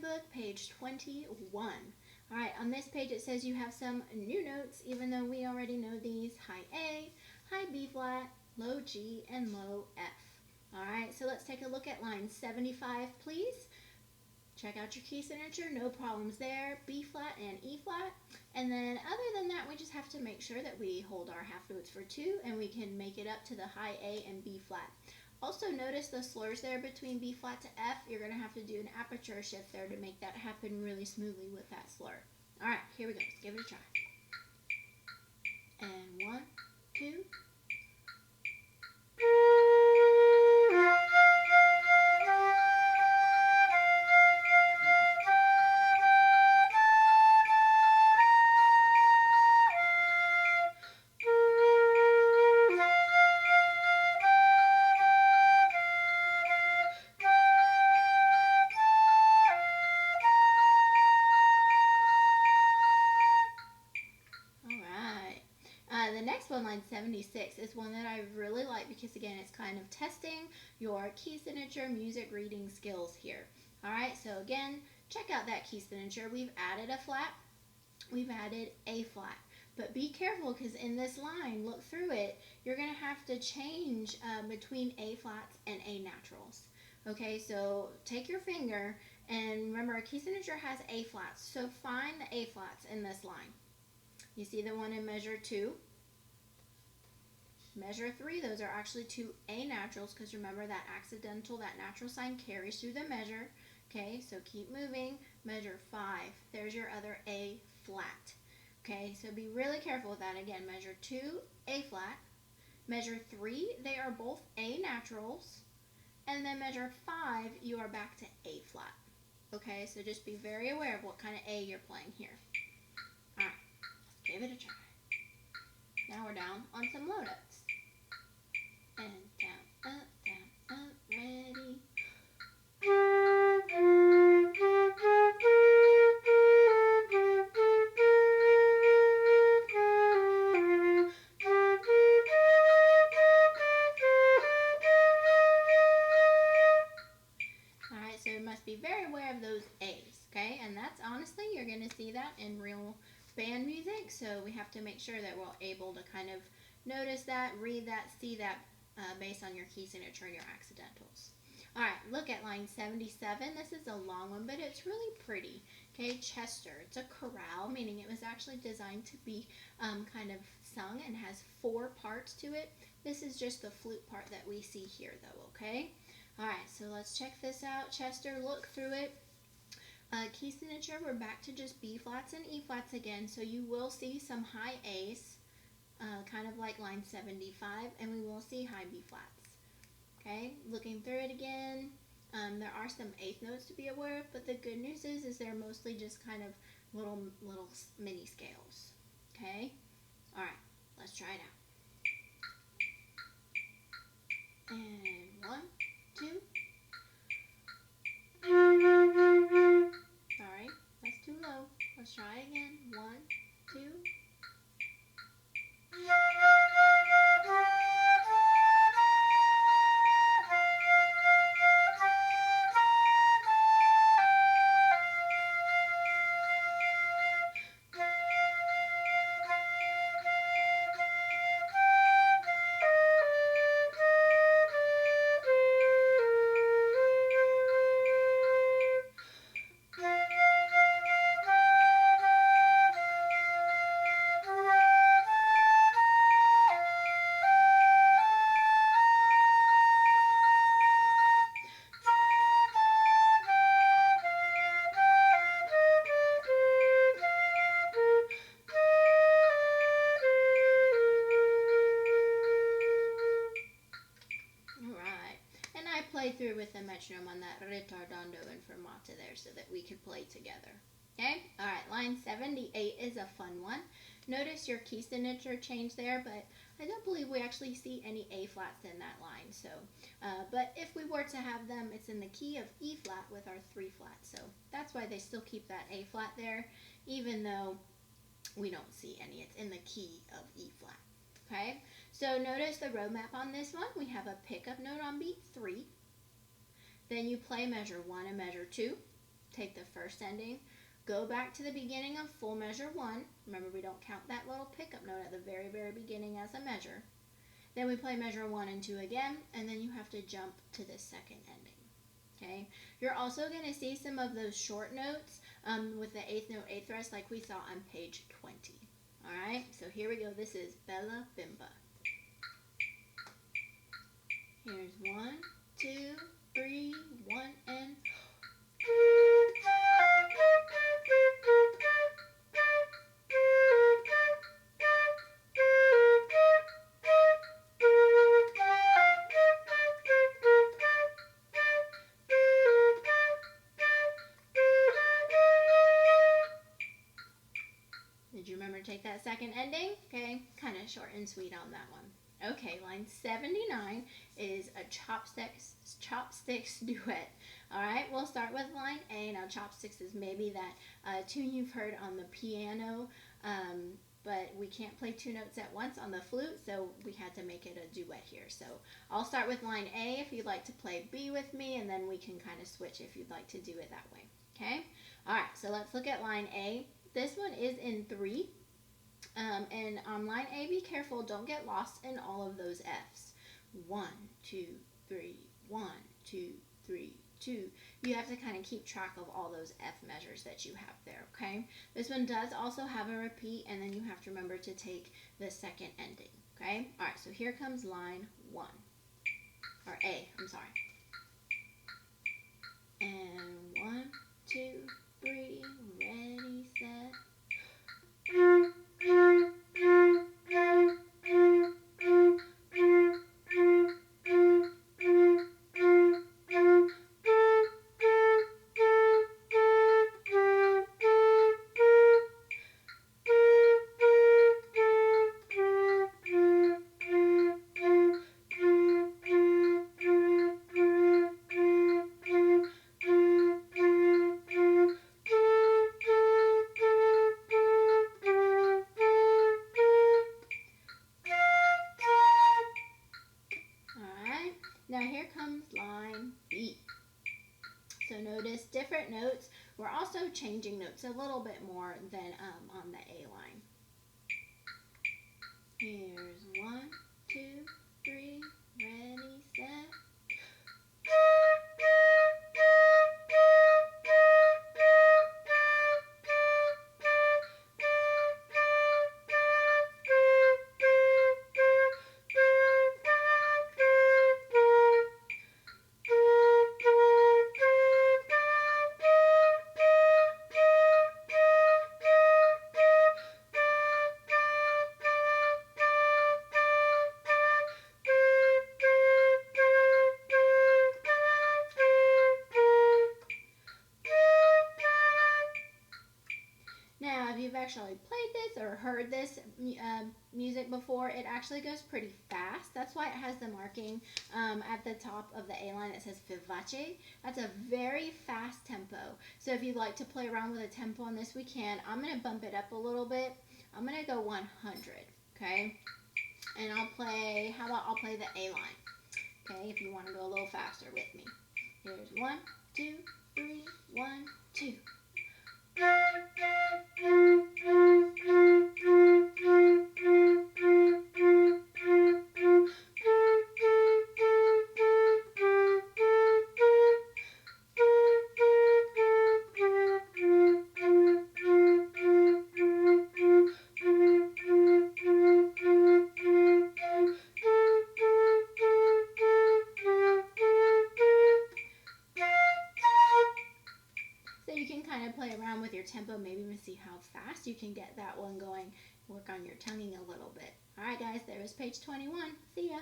book, page 21. All right, on this page it says you have some new notes, even though we already know these. High A, high B flat, low G, and low F. All right, so let's take a look at line 75, please. Check out your key signature, no problems there. B flat and E flat. And then other than that, we just have to make sure that we hold our half notes for 2 and we can make it up to the high A and B flat. Also notice the slurs there between B flat to F. You're going to have to do an aperture shift there to make that happen really smoothly with that slur. All right, here we go. Let's give it a try. And 1, 2. The next one, line 76, is one that I really like because, again, it's kind of testing your key signature music reading skills here. All right, so again, check out that key signature. We've added a flat. We've added A flat. But be careful because in this line, look through it, you're going to have to change between A flats and A naturals. Okay, so take your finger and remember a key signature has A flats. So find the A flats in this line. You see the one in measure 2. Measure 3, those are actually 2 A naturals because remember that accidental, that natural sign carries through the measure. Okay, so keep moving. Measure 5, there's your other A flat. Okay, so be really careful with that. Again, measure 2, A flat. Measure 3, they are both A naturals. And then measure 5, you are back to A flat. Okay, so just be very aware of what kind of A you're playing here. All right, let's give it a try. Now we're down on some low notes. And down, up, ready. Alright, so you must be very aware of those A's, okay? And that's honestly, you're going to see that in real band music, so we have to make sure that we're able to kind of notice that, read that, see that based on your key signature and your accidentals. All right, look at line 77. This is a long one, but it's really pretty. Okay, Chester. It's a chorale, meaning it was actually designed to be kind of sung and has 4 parts to it. This is just the flute part that we see here, though, okay? All right, so let's check this out. Chester, look through it. Key signature, we're back to just B flats and E flats again, so you will see some high A's, kind of like line 75, and we will see high B flats. Okay, looking through it again, there are some eighth notes to be aware of, but the good news is they're mostly just kind of little mini scales. Okay, all right, let's try it out. And 1, 2. Sorry, that's too low. Let's try again. 1, 2. Play through with the metronome on that ritardando and fermata there so that we could play together. Okay? Alright, line 78 is a fun one. Notice your key signature change there, but I don't believe we actually see any A flats in that line. So, but if we were to have them, it's in the key of E flat with our 3 flats. So that's why they still keep that A flat there, even though we don't see any. It's in the key of E flat. Okay? So notice the roadmap on this one. We have a pickup note on beat 3. Then you play measure 1 and measure 2. take the first ending, go back to the beginning of full measure 1. Remember, we don't count that little pickup note at the very, very beginning as a measure. Then we play measure 1 and 2 again, and then you have to jump to the second ending. Okay? You're also going to see some of those short notes with the 8th note, 8th rest, like we saw on page 20. Alright, so here we go. This is Bella Bimba. Here's 1, 2, 3, 1, and... Did you remember to take that second ending? Okay, kind of short and sweet on that one. Okay, line 79 is a chopsticks duet. All right, we'll start with line A. Now, chopsticks is maybe that tune you've heard on the piano, but we can't play 2 notes at once on the flute, so we had to make it a duet here. So I'll start with line A if you'd like to play B with me, and then we can kind of switch if you'd like to do it that way. Okay? All right, so let's look at line A. This one is in 3. And on line A, be careful, don't get lost in all of those Fs. 1, 2, 3, 1, 2, 3, 2. You have to kind of keep track of all those F measures that you have there, okay? This one does also have a repeat, and then you have to remember to take the second ending, okay? All right, so here comes line 1, or A, I'm sorry. And 1, 2, 3, ready, set. Now here comes line B. So notice different notes. We're also changing notes a little bit more than on the A line. Here's 1, 2, 3, ready, set. Now, if you've actually played this or heard this music before, it actually goes pretty fast. That's why it has the marking at the top of the A line that says vivace. That's a very fast tempo. So if you'd like to play around with a tempo on this, we can. I'm going to bump it up a little bit. I'm going to go 100, okay? And I'll play, how about I'll play the A line, okay, if you want to go a little faster with me. Here's 1, 2, 3, 1, 2. You can kind of play around with your tempo, maybe even see how fast you can get that one going. Work on your tonguing a little bit. All right, guys, there is page 21. See ya.